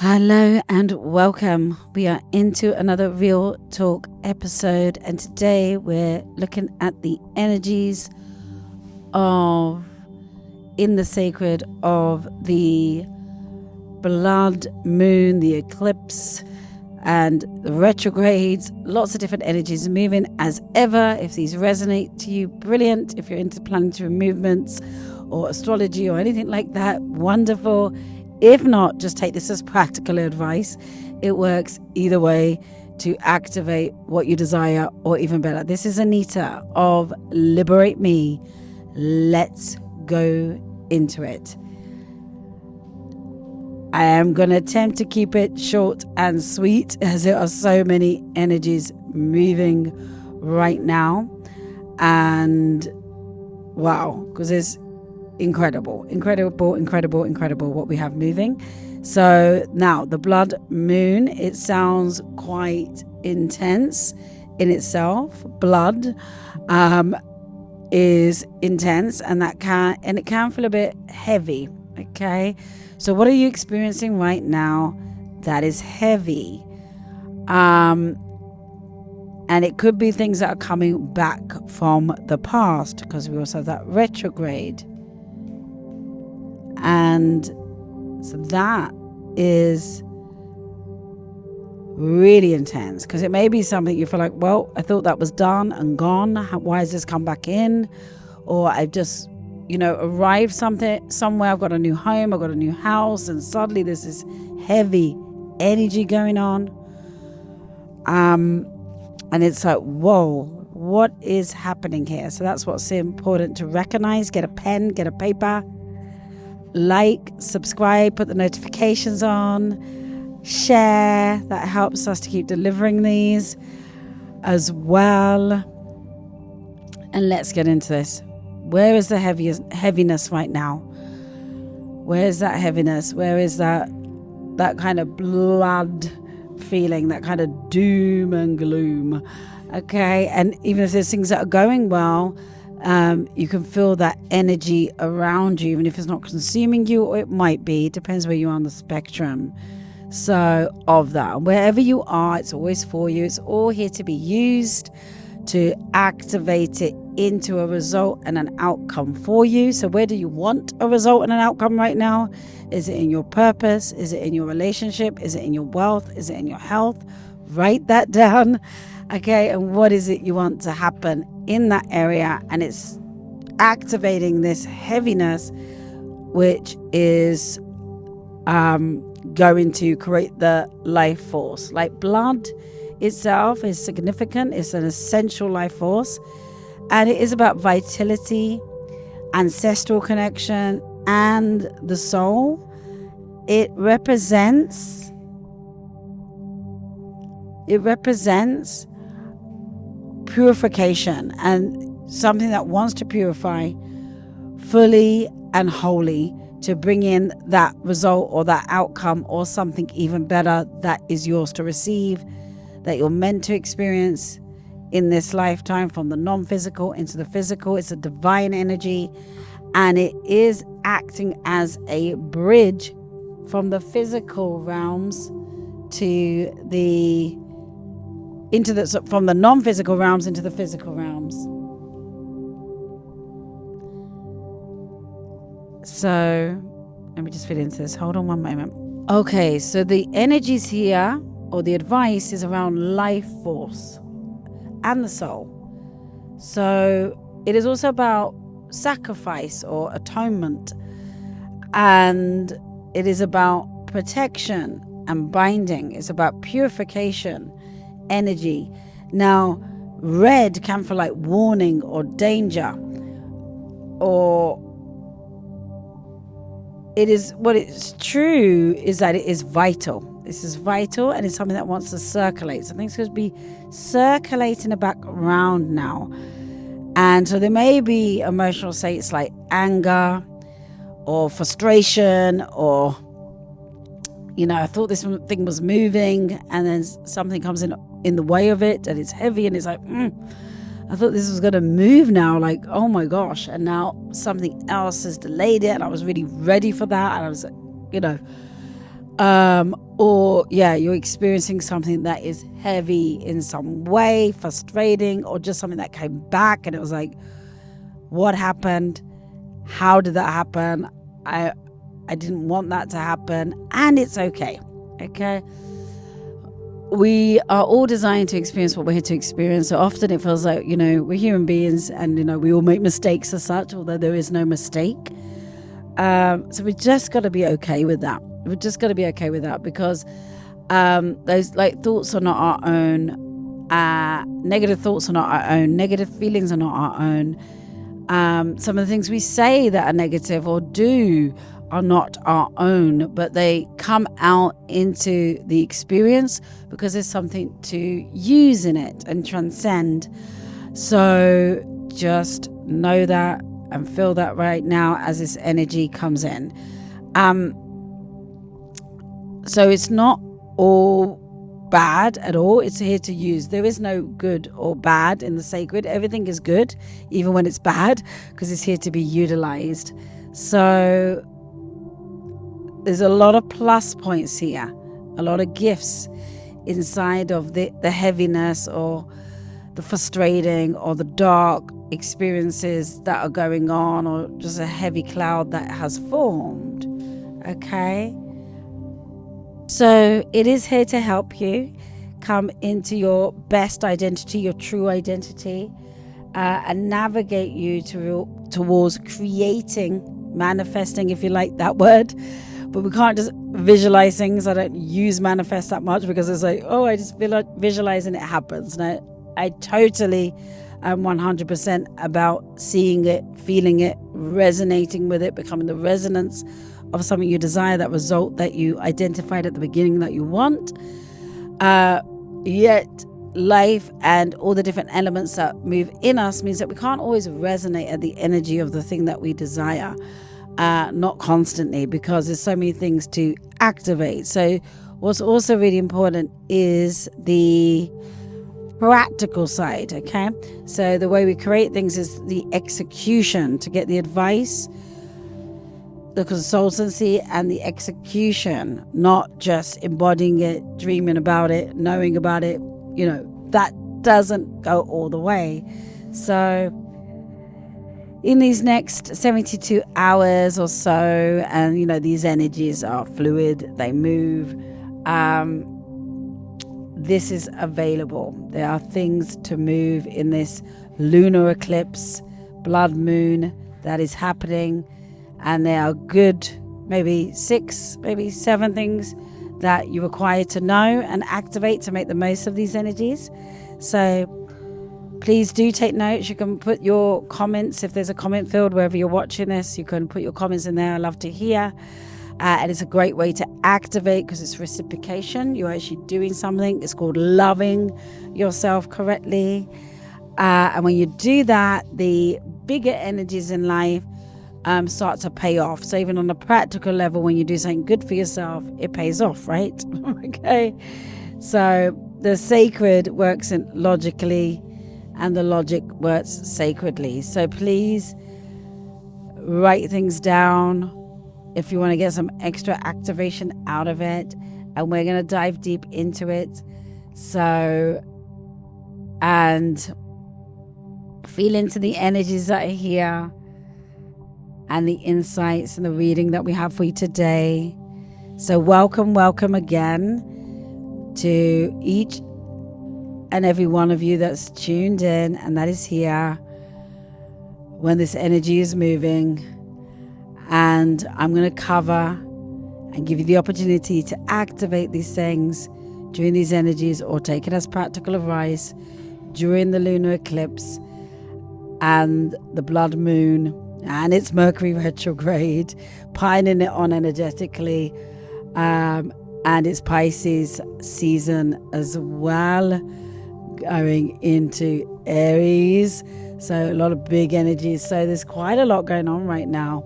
Hello and welcome. We are into another Real Talk episode, and today we're looking at the energies of in the sacred of the blood moon, the eclipse, and the retrogrades. Lots of different energies moving as ever. If these resonate to you, brilliant. If you're into planetary movements or astrology or anything like that, wonderful. If not, just take this as practical advice. It works either way to activate what you desire, or even better. This is Anita of Liberate Me. Let's go into it. I am going to attempt to keep it short and sweet, as there are so many energies moving right now. And wow, because it's incredible what we have moving. So now the blood moon, it sounds quite intense in itself. Blood is intense, and it can feel a bit heavy. Okay, so what are you experiencing right now that is heavy? And it could be things that are coming back from the past, because we also have that retrograde. And so that is really intense, because it may be something you feel like, well, I thought that was done and gone. Why has this come back in? Or I've just, arrived somewhere. I've got a new home, I've got a new house, and suddenly there's this heavy energy going on. And it's like, whoa, what is happening here? So that's what's important to recognize. Get a pen, get a paper. Like, subscribe, put the notifications on, share. That helps us to keep delivering these as well. And let's get into this. Where is the heaviness right now? Where is that heaviness? Where is that kind of blood feeling, that kind of doom and gloom? Okay, and even if there's things that are going well, you can feel that energy around you, even if it's not consuming you, or it might be. It depends where you are on the spectrum. So of that, wherever you are, it's always for you. It's all here to be used to activate it into a result and an outcome for you. So where do you want a result and an outcome right now? Is it in your purpose? Is it in your relationship? Is it in your wealth? Is it in your health? Write that down. Okay, and what is it you want to happen in that area? And it's activating this heaviness, which is going to create the life force. Like blood itself is significant. It's an essential life force, and it is about vitality, ancestral connection, and the soul. It represents purification, and something that wants to purify fully and wholly to bring in that result or that outcome or something even better that is yours to receive, that you're meant to experience in this lifetime, from the non-physical into the physical. It's a divine energy, and it is acting as a bridge from the physical realms from the non-physical realms into the physical realms. So let me just fit into this. Hold on one moment. Okay, so the energies here, or the advice, is around life force and the soul. So it is also about sacrifice or atonement, and it is about protection and binding. It's about purification energy. Now, red can feel like warning or danger, or it is, what it's true is that it is vital. This is vital, and it's something that wants to circulate. So things could be circulating in the background now. And so there may be emotional states like anger or frustration, or I thought this thing was moving, and then something comes in the way of it, and it's heavy, and it's like, I thought this was going to move now, like, oh my gosh, and now something else has delayed it, and I was really ready for that, and I was, or you're experiencing something that is heavy in some way, frustrating, or just something that came back and it was like, what happened? How did that happen? I didn't want that to happen, and it's okay. We are all designed to experience what we're here to experience. So often it feels like, we're human beings and, we all make mistakes as such, although there is no mistake. So we just got to be okay with that. We're just got to be okay with that because those thoughts are not our own. Negative thoughts are not our own. Negative feelings are not our own. Some of the things we say that are negative or do are not our own, but they come out into the experience because there's something to use in it and transcend. So just know that and feel that right now as this energy comes in. So it's not all bad at all. It's here to use. There is no good or bad in the sacred. Everything is good, even when it's bad, because it's here to be utilized. So there's a lot of plus points here, a lot of gifts inside of the heaviness or the frustrating or the dark experiences that are going on, or just a heavy cloud that has formed. Okay? So it is here to help you come into your best identity, your true identity, and navigate you towards creating, manifesting, if you like that word. But we can't just visualize things. I don't use manifest that much because it's like, I just visualize and it happens. No, I totally am 100% about seeing it, feeling it, resonating with it, becoming the resonance of something you desire, that result that you identified at the beginning that you want. Yet life and all the different elements that move in us means that we can't always resonate at the energy of the thing that we desire, not constantly, because there's so many things to activate. So what's also really important is the practical side. Okay, so the way we create things is the execution, to get the advice, the consultancy, and the execution, not just embodying it, dreaming about it, knowing about it. That doesn't go all the way. So in these next 72 hours or so, and these energies are fluid, they move, this is available. There are things to move in this lunar eclipse, blood moon that is happening. And there are good, maybe 6, maybe 7 things that you require to know and activate to make the most of these energies. So please do take notes. You can put your comments, if there's a comment field wherever you're watching this, you can put your comments in there. I love to hear. And it's a great way to activate because it's reciprocation. You're actually doing something. It's called loving yourself correctly. And when you do that, the bigger energies in life start to pay off. So even on a practical level, when you do something good for yourself, it pays off, right? Okay. So the sacred works logically, and the logic works sacredly. So please write things down if you want to get some extra activation out of it. And we're going to dive deep into it. So, and feel into the energies that are here, and the insights and the reading that we have for you today. So welcome again to each and every one of you that's tuned in and that is here when this energy is moving. And I'm going to cover and give you the opportunity to activate these things during these energies, or take it as practical advice during the lunar eclipse and the blood moon and its Mercury retrograde, piling it on energetically, and it's Pisces season as well, going into Aries. So a lot of big energies. So there's quite a lot going on right now,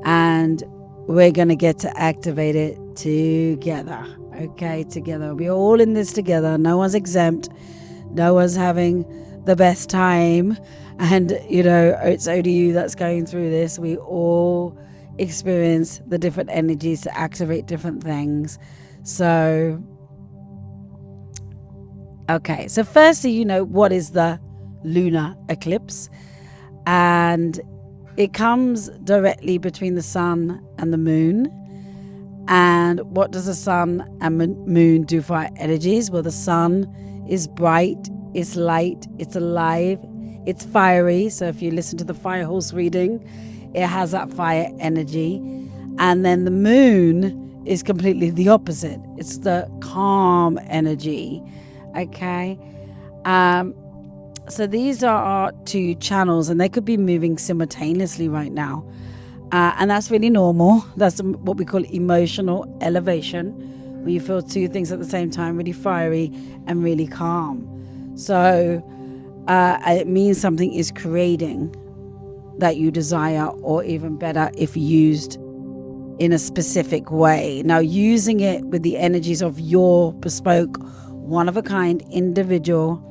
and we're going to get to activate it together. Okay, together. We're all in this together. No one's exempt. No one's having the best time. And, it's only you that's going through this. We all experience the different energies to activate different things. So, okay. So firstly, what is the lunar eclipse? And it comes directly between the sun and the moon. And what does the sun and moon do for our energies? Well, the sun is bright, it's light, it's alive, it's fiery. So if you listen to the fire horse reading, it has that fire energy. And then the moon is completely the opposite. It's the calm energy. Okay. So these are our two channels, and they could be moving simultaneously right now. And that's really normal. That's what we call emotional elevation, where you feel two things at the same time, really fiery and really calm. So it means something is creating that you desire, or even better, if used in a specific way. Now, using it with the energies of your bespoke, one-of-a-kind, individual,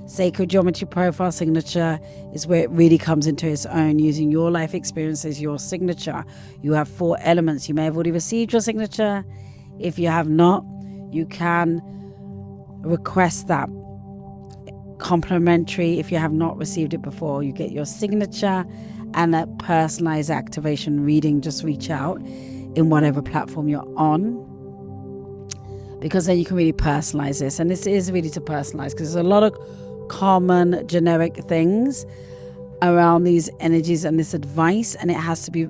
sacred geometry profile signature is where it really comes into its own, using your life experiences, your signature. You have 4 elements. You may have already received your signature. If you have not, you can request that complimentary. If you have not received it before, you get your signature and a personalized activation reading. Just reach out in whatever platform you're on, because then you can really personalize this. And this is really to personalize, because there's a lot of common generic things around these energies and this advice, and it has to be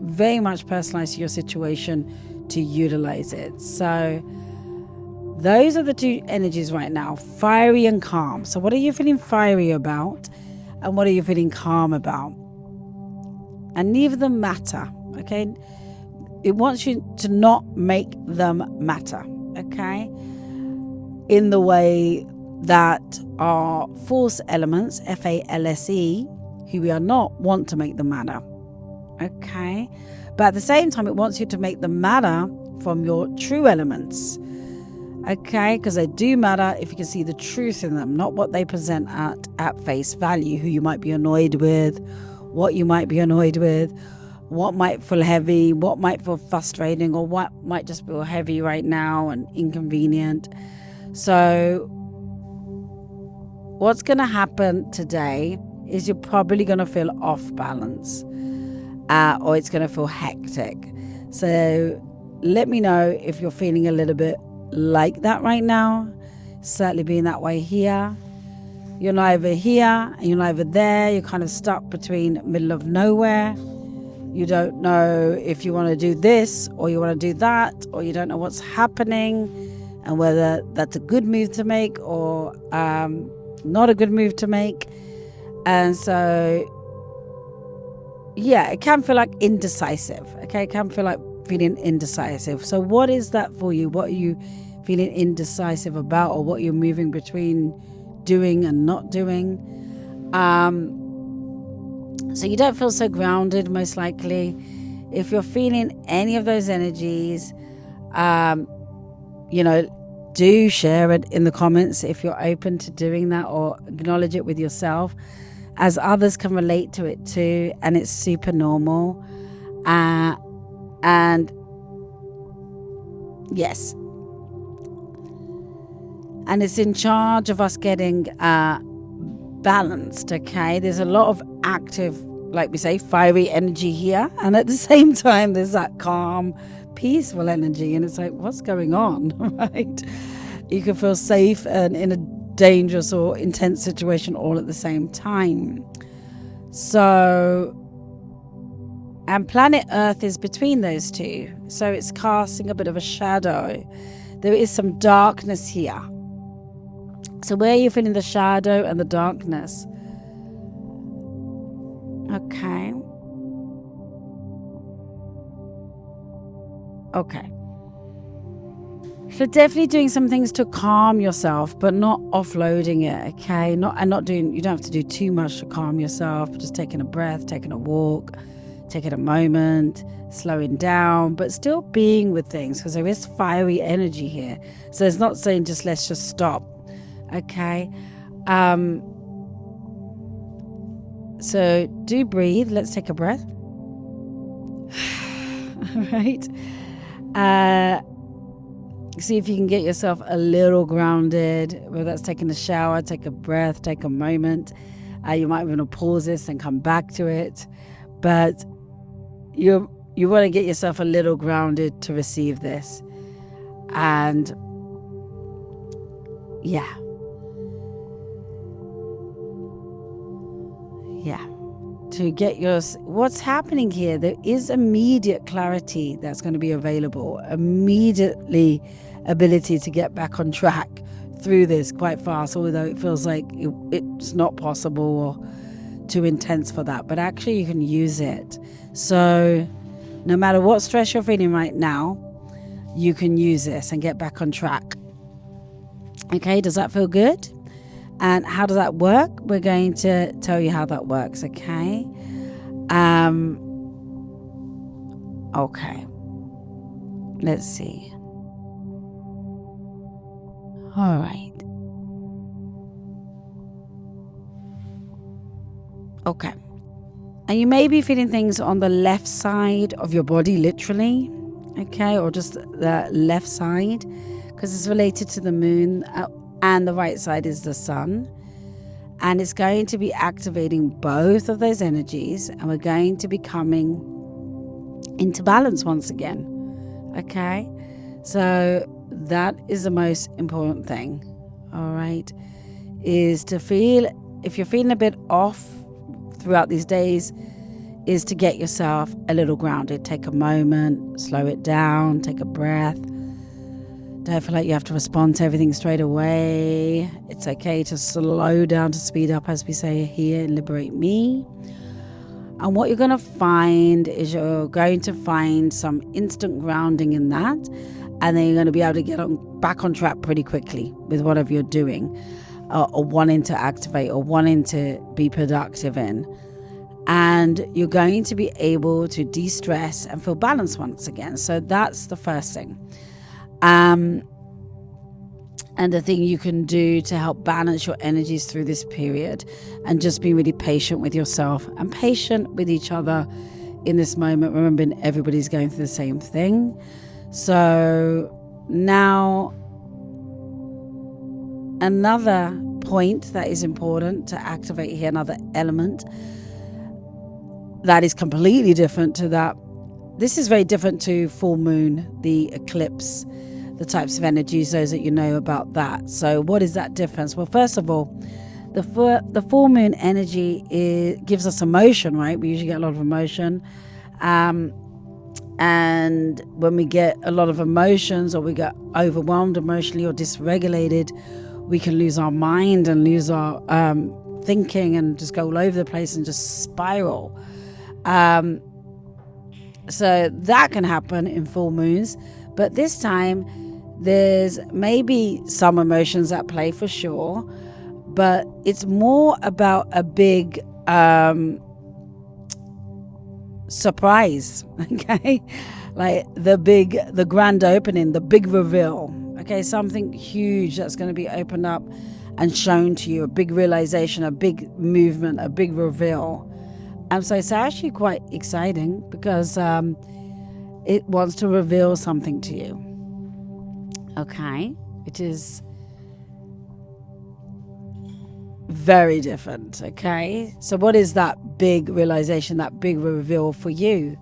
very much personalized to your situation to utilize it. So those are the 2 energies right now, fiery and calm. So what are you feeling fiery about, and what are you feeling calm about? And neither of them matter. Okay, it wants you to not make them matter. Okay, in the way that our false elements, FALSE, who we are not, want to make them matter. Okay, but at the same time, it wants you to make them matter from your true elements. Okay, because they do matter if you can see the truth in them, not what they present at face value, who you might be annoyed with, what you might be annoyed with, what might feel heavy, what might feel frustrating, or what might just feel heavy right now and inconvenient. So what's going to happen today is you're probably going to feel off balance, or it's going to feel hectic. So let me know if you're feeling a little bit like that right now. Certainly being that way here. You're neither here and you're neither there. You're kind of stuck between middle of nowhere. You don't know if you want to do this or you want to do that, or you don't know what's happening and whether that's a good move to make or not a good move to make. And so, yeah, it can feel like indecisive. Okay, it can feel like feeling indecisive. So what is that for you? What are you feeling indecisive about, or what you're moving between doing and not doing? So you don't feel so grounded, most likely. If you're feeling any of those energies, do share it in the comments if you're open to doing that, or acknowledge it with yourself, as others can relate to it too, and it's super normal. And yes, and it's in charge of us getting balanced. Okay, there's a lot of active, like we say, fiery energy here, and at the same time there's that calm, peaceful energy, and it's like, what's going on? Right? You can feel safe and in a dangerous or intense situation all at the same time. So, and planet Earth is between those two, so it's casting a bit of a shadow. There is some darkness here. So where are you feeling the shadow and the darkness? Okay. So definitely doing some things to calm yourself, but not offloading it. Okay, you don't have to do too much to calm yourself, but just taking a breath, taking a walk, taking a moment, slowing down, but still being with things, because there is fiery energy here. So it's not saying let's just stop. Okay. So do breathe. Let's take a breath. All right. See if you can get yourself a little grounded, whether that's taking a shower, take a breath, take a moment. You might want to pause this and come back to it. But you want to get yourself a little grounded to receive this. And yeah. To get what's happening here, there is immediate clarity that's going to be available, immediately ability to get back on track through this quite fast, although it feels like it's not possible or too intense for that, but actually you can use it. So no matter what stress you're feeling right now, you can use this and get back on track. Okay, does that feel good? And how does that work? We're going to tell you how that works, okay? Okay. Let's see. All right. Okay. And you may be feeling things on the left side of your body, literally, okay? Or just the left side, because it's related to the moon. And the right side is the sun. And it's going to be activating both of those energies. And we're going to be coming into balance once again. Okay? So that is the most important thing. All right? Is to feel, if you're feeling a bit off throughout these days, is to get yourself a little grounded. Take a moment, slow it down, take a breath. Don't feel like you have to respond to everything straight away. It's okay to slow down, to speed up, as we say here in Liberate Me. And what you're going to find is you're going to find some instant grounding in that. And then you're going to be able to get back on track pretty quickly with whatever you're doing or wanting to activate or wanting to be productive in. And you're going to be able to de-stress and feel balanced once again. So that's the first thing. And the thing you can do to help balance your energies through this period, and just be really patient with yourself and patient with each other in this moment, remembering everybody's going through the same thing. So now another point that is important to activate here, another element that is completely different to that. This is very different to full moon, the eclipse, the types of energies, those that you know about that. So what is that difference? Well, first of all, the full moon energy gives us emotion, right? We usually get a lot of emotion. And when we get a lot of emotions, or we get overwhelmed emotionally or dysregulated, we can lose our mind and lose our thinking and just go all over the place and just spiral. So that can happen in full moons. But this time, there's maybe some emotions at play for sure, but it's more about a big surprise, okay? Like the grand opening, the big reveal, okay? Something huge that's going to be opened up and shown to you, a big realization, a big movement, a big reveal. And so it's actually quite exciting because it wants to reveal something to you. Okay, which is very different. Okay, so what is that big realization, that big reveal for you?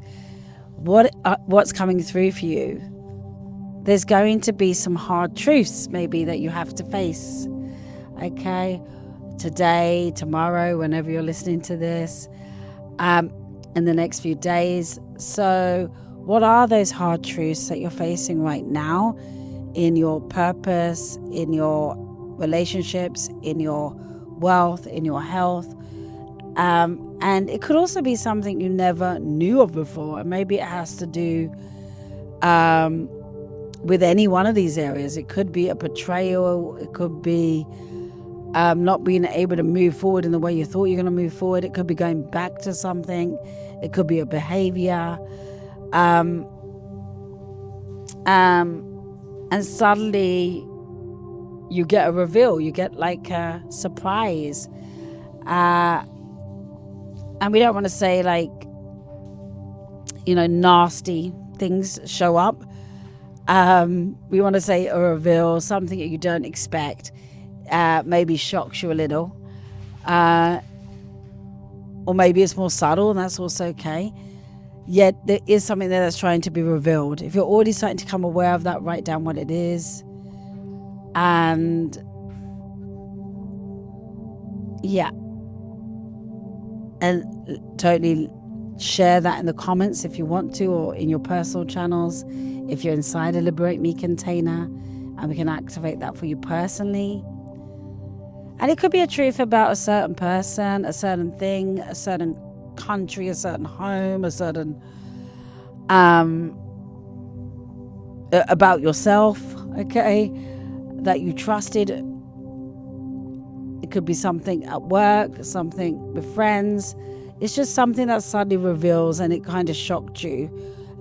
What's coming through for you? There's going to be some hard truths maybe that you have to face. Okay, today, tomorrow, whenever you're listening to this, in the next few days. So what are those hard truths that you're facing right now in your purpose, in your relationships, in your wealth, in your health? And it could also be something you never knew of before. And maybe it has to do with any one of these areas. It could be a betrayal. It could be not being able to move forward in the way you thought you're going to move forward. It could be going back to something. It could be a behavior. And suddenly you get a reveal. You get like a surprise. And we don't want to say like, nasty things show up. We want to say a reveal, something that you don't expect, maybe shocks you a little, or maybe it's more subtle, and that's also okay. Yet there is something there that's trying to be revealed. If you're already starting to become aware of that, write down what it is. And yeah, and totally share that in the comments if you want to, or in your personal channels if you're inside a Liberate Me container, and we can activate that for you personally. And it could be a truth about a certain person, a certain thing, a certain country, a certain home, a certain about yourself, okay, that you trusted. It could be something at work, something with friends. It's just something that suddenly reveals, and it kind of shocked you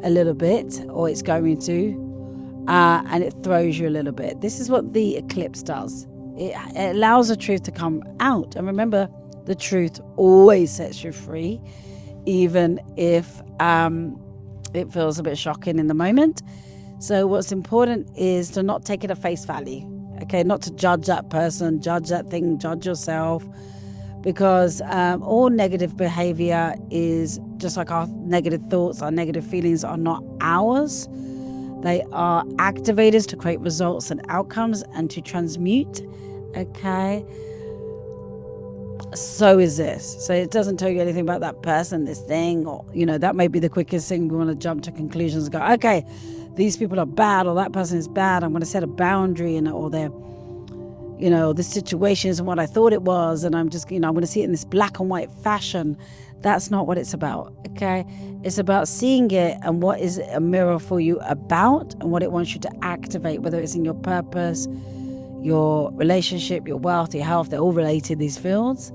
a little bit, or it's going to, and it throws you a little bit. This is what the eclipse does. It allows the truth to come out. And remember, the truth always sets you free, even if it feels a bit shocking in the moment. So what's important is to not take it at face value. Okay, not to judge that person, judge that thing, judge yourself, because all negative behavior is just like our negative thoughts, our negative feelings are not ours. They are activators to create results and outcomes and to transmute. Okay, so is this. So it doesn't tell you anything about that person, this thing, or that may be the quickest thing. We want to jump to conclusions and go, okay, these people are bad, or that person is bad. I'm going to set a boundary, or they're, this situation isn't what I thought it was, and I'm just, I'm going to see it in this black and white fashion. That's not what it's about, okay? It's about seeing it and what is a mirror for you about, and what it wants you to activate, whether it's in your purpose, your relationship, your wealth, your health. They're all related, these fields.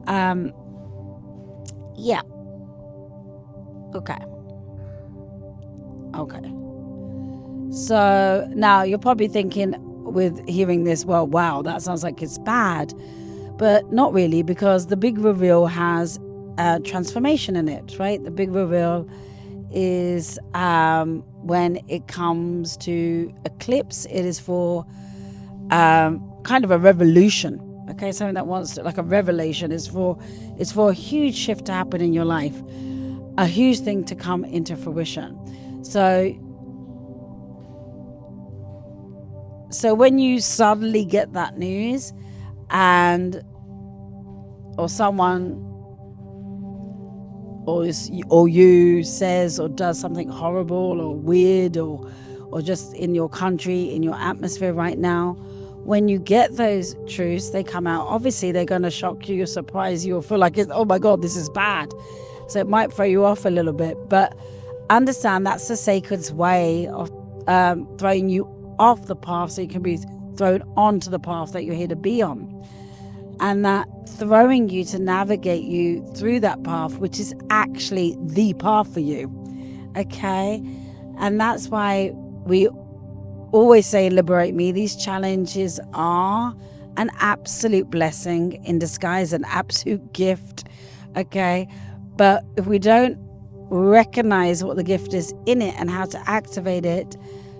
Yeah. Okay. So now you're probably thinking, with hearing this, well, wow, that sounds like it's bad. But not really, because the big reveal has transformation in it, right? The big reveal is when it comes to eclipse, it is for kind of a revolution. Okay, something that wants to, like a revelation, it's for a huge shift to happen in your life, a huge thing to come into fruition. So when you suddenly get that news, or someone or you says or does something horrible or weird, or just in your country, in your atmosphere right now, when you get those truths, they come out. Obviously, they're going to shock you, surprise you, or feel like, oh my God, this is bad. So it might throw you off a little bit. But understand that's the sacred's way of throwing you off the path, so you can be thrown onto the path that you're here to be on. And that throwing you to navigate you through that path, which is actually the path for you. Okay? And that's why we always say, Liberate Me. These challenges are an absolute blessing in disguise, an absolute gift. Okay? But if we don't recognize what the gift is in it and how to activate it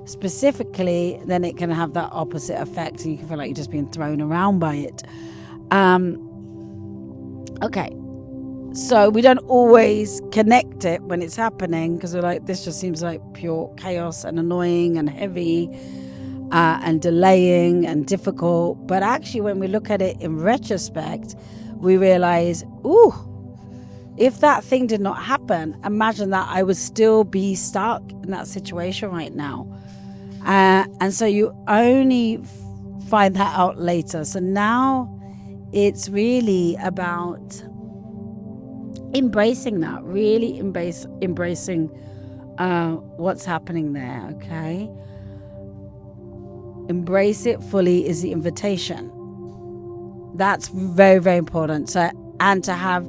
specifically, then it can have that opposite effect, and you can feel like you're just being thrown around by it. Okay, so we don't always connect it when it's happening, because we're like, this just seems like pure chaos and annoying and heavy and delaying and difficult. But actually, when we look at it in retrospect, we realize, if that thing did not happen, imagine that I would still be stuck in that situation right now. And so you only find that out later. So now it's really about embracing that, really embracing what's happening there, okay? Embrace it fully is the invitation. That's very, very important. So, and to have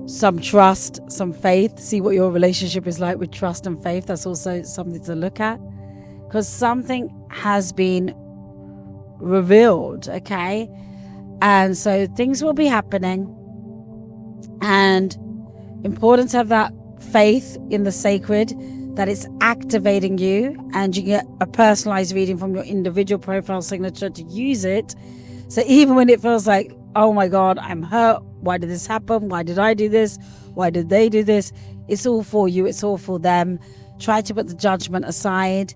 some trust, some faith, see what your relationship is like with trust and faith. That's also something to look at, because something has been revealed, okay? And so things will be happening, and important to have that faith in the sacred, that it's activating you, and you get a personalized reading from your individual profile signature to use it. So even when it feels like, oh my God, I'm hurt, why did this happen, why did I do this, why did they do this, it's all for you, it's all for them. Try to put the judgment aside.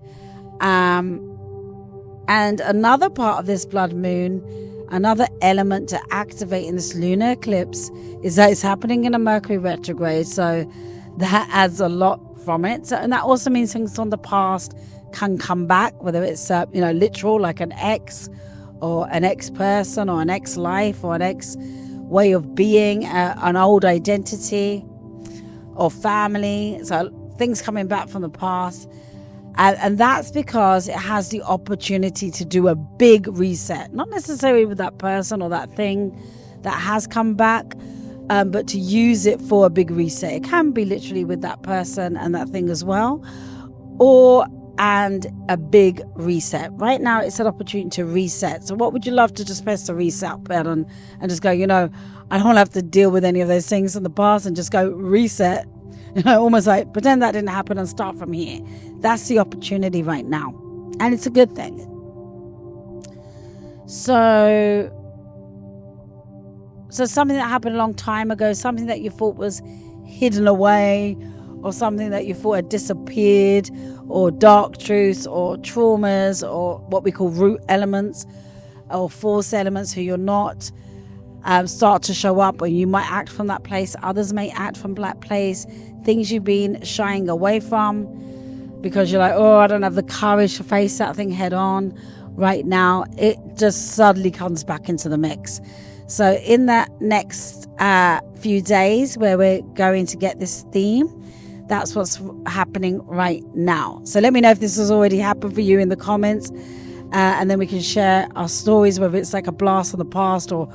And another part of this blood moon, another element to activate in this lunar eclipse, is that it's happening in a Mercury retrograde. So that adds a lot from it. So, and that also means things from the past can come back, whether it's literal, like an ex, or an ex-person, or an ex-life, or an ex-way of being, an old identity, or family. So things coming back from the past. And that's because it has the opportunity to do a big reset, not necessarily with that person or that thing that has come back, but to use it for a big reset. It can be literally with that person and that thing as well, and a big reset. Right now, it's an opportunity to reset. So what would you love to just press the reset button and just go, I don't have to deal with any of those things in the past, and just go reset. Almost like pretend that didn't happen and start from here. That's the opportunity right now. And it's a good thing. So something that happened a long time ago, something that you thought was hidden away, or something that you thought had disappeared, or dark truths, or traumas, or what we call root elements, or false elements who you're not, start to show up, or you might act from that place. Others may act from that place. Things you've been shying away from because you're like, oh, I don't have the courage to face that thing head on. Right now, it just suddenly comes back into the mix. So in that next few days where we're going to get this theme, that's what's happening right now. So let me know if this has already happened for you in the comments. And then we can share our stories, whether it's like a blast from the past, or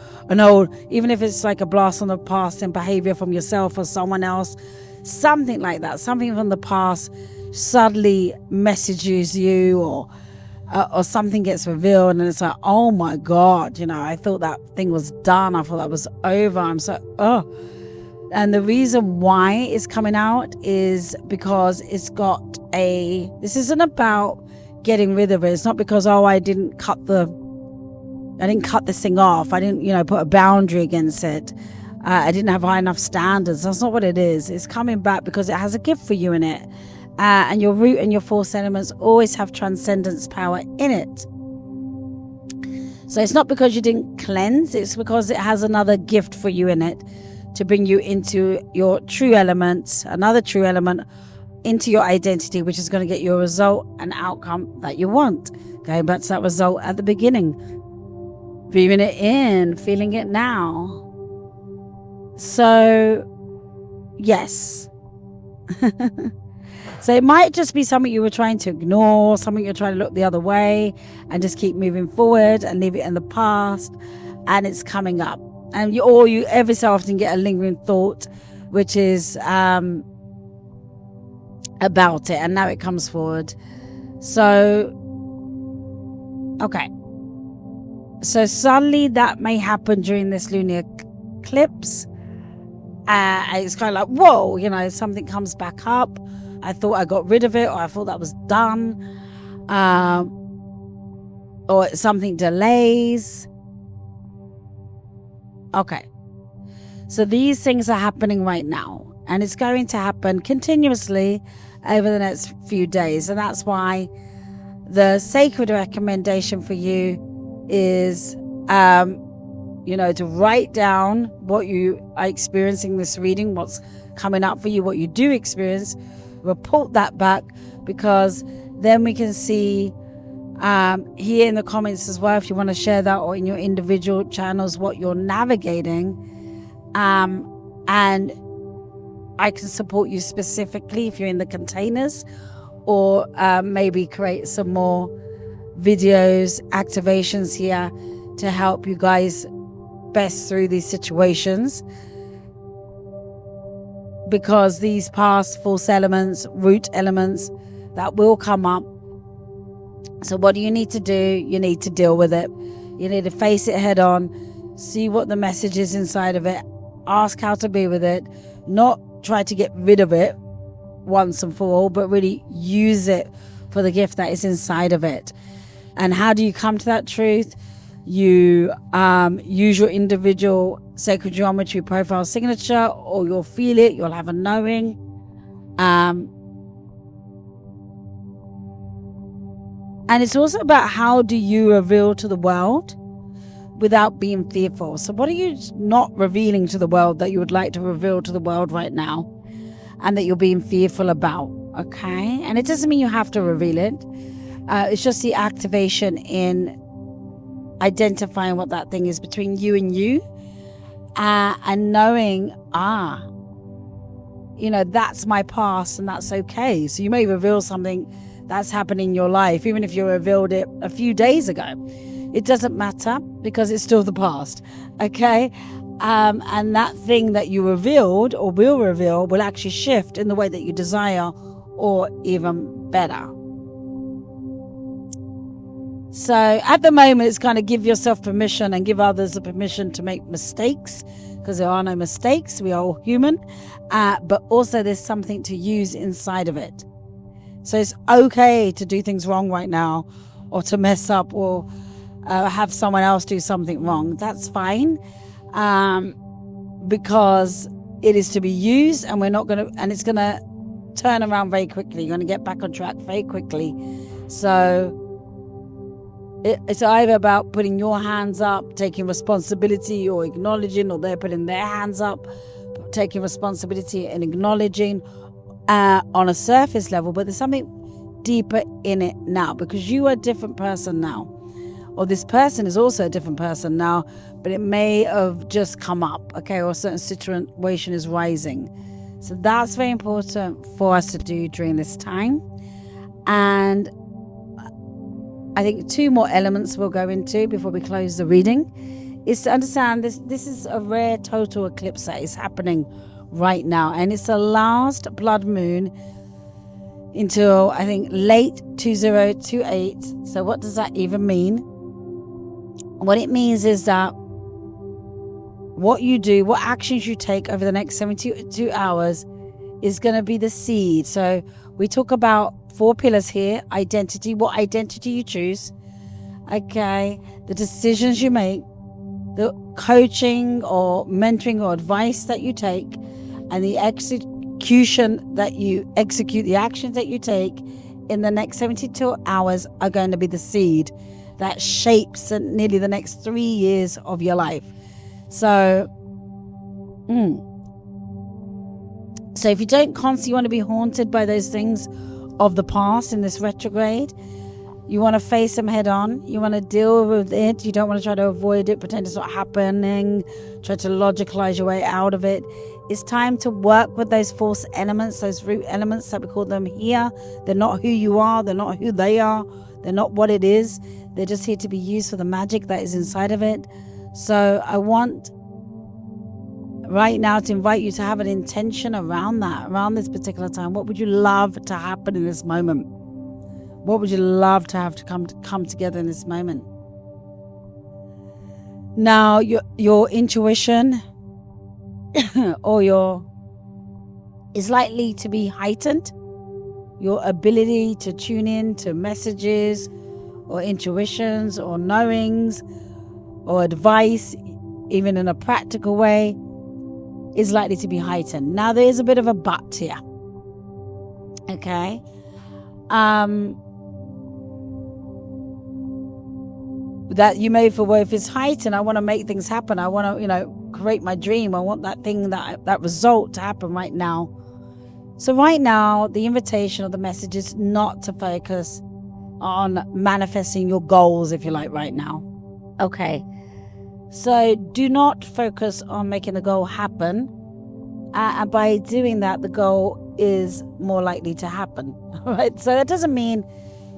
even if it's like a blast from the past in behavior from yourself or someone else, something like that, something from the past suddenly messages you, or something gets revealed, and it's like, oh my God, I thought that thing was done. I thought that was over. I'm so, And the reason why it's coming out is because this isn't about getting rid of it. It's not because, I didn't cut this thing off. I didn't, put a boundary against it. I didn't have high enough standards. That's not what it is. It's coming back because it has a gift for you in it. And your root and your false elements always have transcendence power in it. So it's not because you didn't cleanse. It's because it has another gift for you in it to bring you into your true element, another true element, into your identity, which is going to get you a result and outcome that you want. Going back to that result at the beginning. Breathing it in, feeling it now. So, yes. So it might just be something you were trying to ignore, something you're trying to look the other way and just keep moving forward and leave it in the past, and it's coming up. And you every so often get a lingering thought, which is about it, and now it comes forward. So, okay. So suddenly that may happen during this lunar eclipse. It's kind of like, whoa, something comes back up. I thought I got rid of it, or I thought that was done, or something delays. Okay. So these things are happening right now, and it's going to happen continuously over the next few days. And that's why the sacred recommendation for you is, to write down what you are experiencing this reading, what's coming up for you, what you do experience, report that back, because then we can see here in the comments as well, if you want to share that, or in your individual channels, what you're navigating, and I can support you specifically if you're in the containers, or maybe create some more videos, activations here to help you guys best through these situations, because these past false elements, root elements, that will come up. So what do you need to do? You need to deal with it. You need to face it head on, see what the message is inside of it, ask how to be with it, not try to get rid of it, once and for all, but really use it for the gift that is inside of it. And how do you come to that truth? You use your individual sacred geometry profile signature, or you'll feel it, you'll have a knowing. And it's also about how do you reveal to the world without being fearful. So what are you not revealing to the world that you would like to reveal to the world right now and that you're being fearful about? Okay. And it doesn't mean you have to reveal it. It's just the activation in identifying what that thing is between you and you, and knowing, that's my past and that's okay. So you may reveal something that's happened in your life, even if you revealed it a few days ago. It doesn't matter because it's still the past, okay? And that thing that you revealed or will reveal will actually shift in the way that you desire, or even better. So at the moment, it's kind of give yourself permission and give others the permission to make mistakes, because there are no mistakes. We are all human. But also there's something to use inside of it. So it's okay to do things wrong right now, or to mess up, or have someone else do something wrong. That's fine, because it is to be used, and it's going to turn around very quickly. You're going to get back on track very quickly. So it's either about putting your hands up, taking responsibility, or acknowledging, or they're putting their hands up, taking responsibility and acknowledging on a surface level. But there's something deeper in it now, because you are a different person now, or this person is also a different person now, but it may have just come up, okay, or a certain situation is rising. So that's very important for us to do during this time. And I think 2 more elements we'll go into before we close the reading is to understand this is a rare total eclipse that is happening right now, and it's the last blood moon until I think late 2028. So what does that even mean? What it means is that what you do, what actions you take over the next 72 hours is going to be the seed. So we talk about 4 pillars here: identity, what identity you choose, okay, the decisions you make, the coaching or mentoring or advice that you take, and the execution that you execute, the actions that you take in the next 72 hours are going to be the seed that shapes nearly the next 3 years of your life. So if you don't constantly want to be haunted by those things of the past in this retrograde, you want to face them head on. You want to deal with it. You don't want to try to avoid it, pretend it's not happening, try to logicalize your way out of it. It's time to work with those false elements, those root elements that we call them here. They're not who you are. They're not who they are. They're not what it is. They're just here to be used for the magic that is inside of it. So I want right now to invite you to have an intention around that, around this particular time. What would you love to happen in this moment? What would you love to have to come together in this moment? Now, your intuition is likely to be heightened. Your ability to tune in to messages or intuitions or knowings or advice, even in a practical way, is likely to be heightened. Now, there is a bit of a but here. Okay? That you may feel, well, if it's heightened, I want to make things happen. I want to, create my dream. I want that thing, that result to happen right now. So right now, the invitation or the message is not to focus on manifesting your goals, if you like, right now. Okay. So do not focus on making the goal happen. And by doing that, the goal is more likely to happen. Right? So that doesn't mean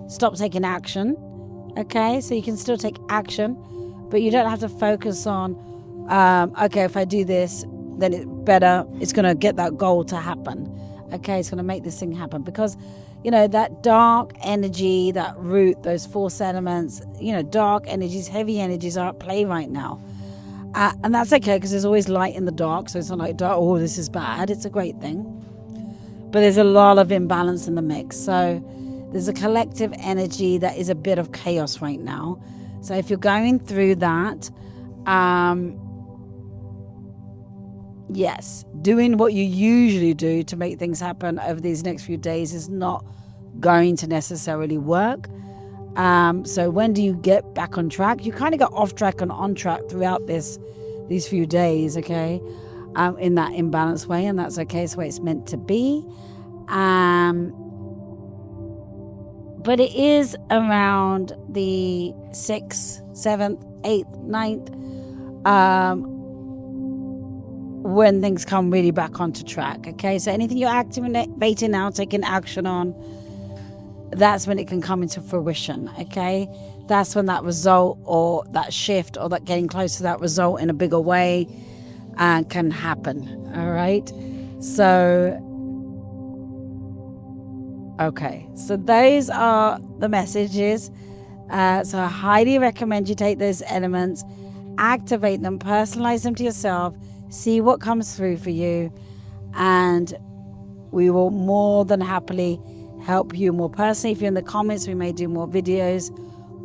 stop taking action. Okay? So you can still take action, but you don't have to focus on, okay, if I do this, then it's going to get that goal to happen. Okay? It's going to make this thing happen. Because, that dark energy, that root, those force elements, dark energies, heavy energies are at play right now. And that's okay, because there's always light in the dark. So it's not like, dark, oh, this is bad. It's a great thing. but there's a lot of imbalance in the mix. So there's a collective energy that is a bit of chaos right now. So if you're going through that, yes, doing what you usually do to make things happen over these next few days is not going to necessarily work. So when do you get back on track? You kind of got off track and on track throughout these few days, okay, in that imbalanced way, and that's okay. It's the way it's meant to be. But it is around the 6th, 7th, 8th, 9th, when things come really back onto track, okay? So anything you're activating now, taking action on, that's when it can come into fruition, okay? That's when that result or that shift or that getting close to that result in a bigger way can happen, all right? So, okay, so those are the messages. So I highly recommend you take those elements, activate them, personalize them to yourself, see what comes through for you, and we will more than happily help you more personally. If you're in the comments, we may do more videos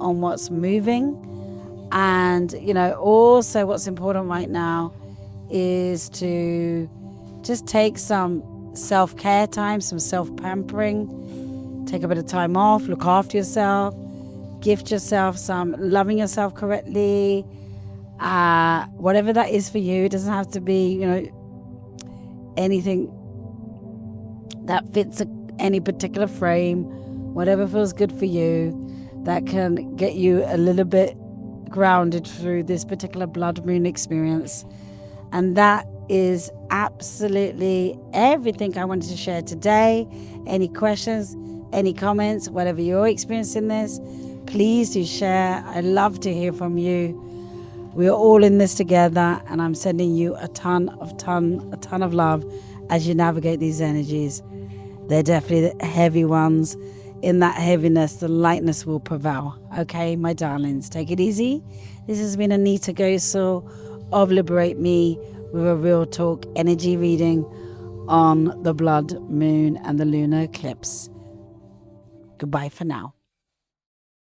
on what's moving. And, also what's important right now is to just take some self-care time, some self-pampering, take a bit of time off, look after yourself, gift yourself some loving yourself correctly, whatever that is for you. It doesn't have to be, anything that fits any particular frame. Whatever feels good for you, that can get you a little bit grounded through this particular blood moon experience. And that is absolutely everything I wanted to share today. Any questions, any comments, whatever you're experiencing this, please do share. I love to hear from you. We're all in this together, and I'm sending you a ton of love as you navigate these energies. They're definitely the heavy ones. In that heaviness, the lightness will prevail. Okay, my darlings, take it easy. This has been Anita Gosel of Liberate Me with a Real Talk energy reading on the blood moon and the lunar eclipse. Goodbye for now.